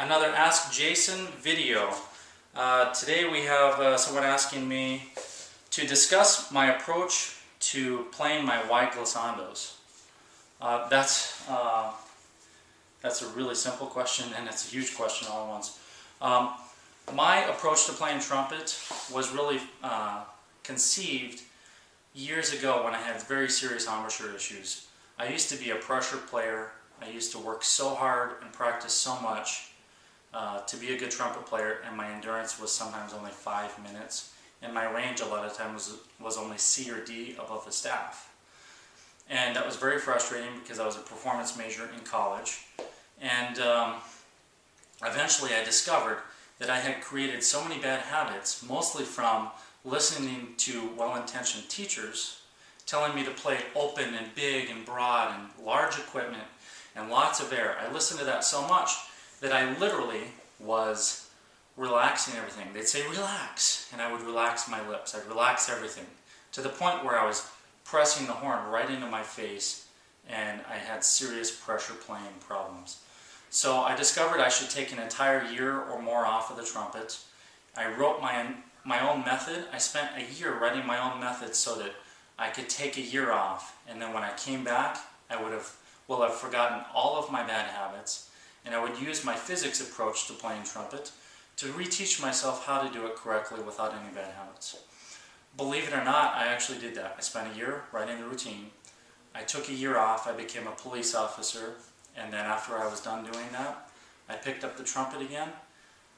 another Ask Jason video. Today we have someone asking me to discuss my approach to playing my wide glissandos. That's a really simple question, and it's a huge question all at once. My approach to playing trumpet was really conceived years ago when I had very serious embouchure issues. I used to be a pressure player. I used to work so hard and practice so much to be a good trumpet player, and my endurance was sometimes only 5 minutes, and my range a lot of times was only C or D above the staff. And that was very frustrating because I was a performance major in college, and eventually I discovered that I had created so many bad habits, mostly from listening to well-intentioned teachers telling me to play open and big and broad and large equipment and lots of air. I listened to that so much that I literally was relaxing everything. They'd say relax, and I would relax my lips. I'd relax everything to the point where I was pressing the horn right into my face, and I had serious pressure playing problems. So I discovered I should take an entire year or more off of the trumpet. I wrote my own method. I spent a year writing my own method so that I could take a year off, and then when I came back I will have forgotten all of my bad habits, and I would use my physics approach to playing trumpet to reteach myself how to do it correctly without any bad habits. Believe it or not, I actually did that. I spent a year writing the routine. I took a year off. I became a police officer, and then after I was done doing that, I picked up the trumpet again.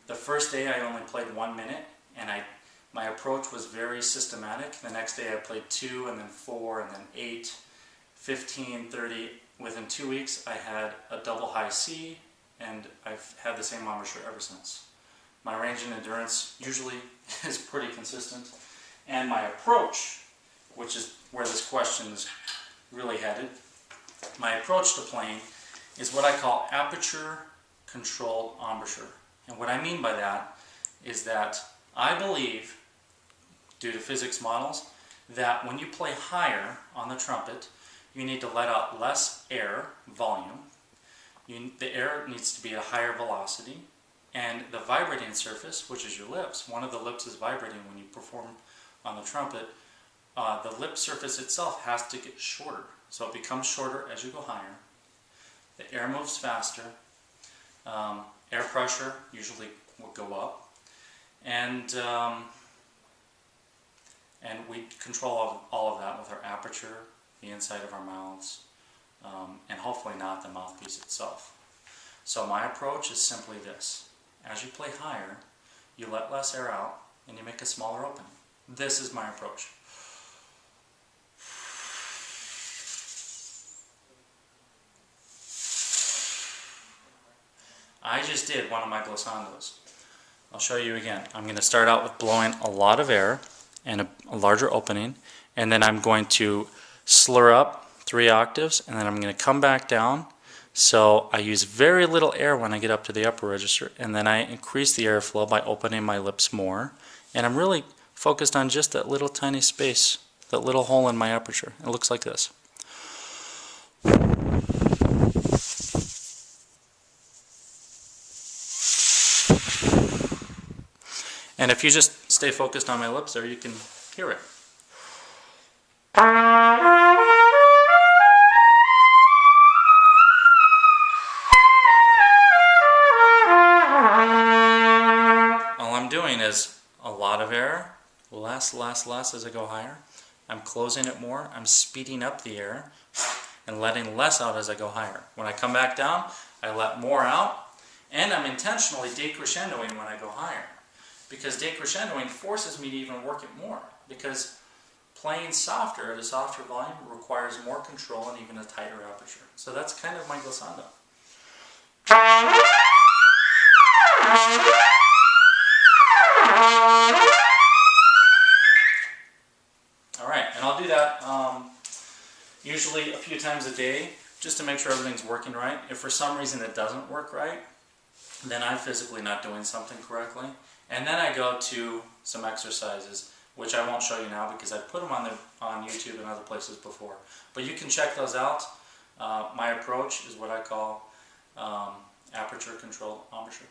The first day I only played 1 minute, and my approach was very systematic. The next day I played 2, and then 4, and then 8, 15, 30. Within 2 weeks I had a double high C, and I've had the same embouchure ever since. My range and endurance usually is pretty consistent, and my approach, which is where this question is really headed, my approach to playing is what I call aperture controlled embouchure. And what I mean by that is that I believe, due to physics models, that when you play higher on the trumpet, you need to let out less air volume. The air needs to be at a higher velocity, and the vibrating surface, which is your lips, one of the lips is vibrating when you perform on the trumpet. The lip surface itself has to get shorter, so it becomes shorter as you go higher. The air moves faster. Air pressure usually will go up, and we control all of that with our aperture, the inside of our mouths, and hopefully not the mouthpiece itself. So my approach is simply this. As you play higher, you let less air out, and you make a smaller opening. This is my approach. I just did one of my glissandos. I'll show you again. I'm going to start out with blowing a lot of air and a larger opening, and then I'm going to slur up 3 octaves, and then I'm going to come back down. So I use very little air when I get up to the upper register, and then I increase the airflow by opening my lips more, and I'm really focused on just that little tiny space, that little hole in my aperture. It looks like this. And if you just stay focused on my lips there, you can hear it. All I'm doing is a lot of air, less as I go higher. I'm closing it more, I'm speeding up the air, and letting less out as I go higher. When I come back down, I let more out, and I'm intentionally decrescendoing when I go higher. Because decrescendoing forces me to even work it more, because playing softer at a softer volume requires more control and even a tighter aperture. So that's kind of my glissando. Alright, and I'll do that usually a few times a day just to make sure everything's working right. If for some reason it doesn't work right, then I'm physically not doing something correctly. And then I go to some exercises, which I won't show you now because I've put them on YouTube and other places before. But you can check those out. My approach is what I call aperture controlled embouchure.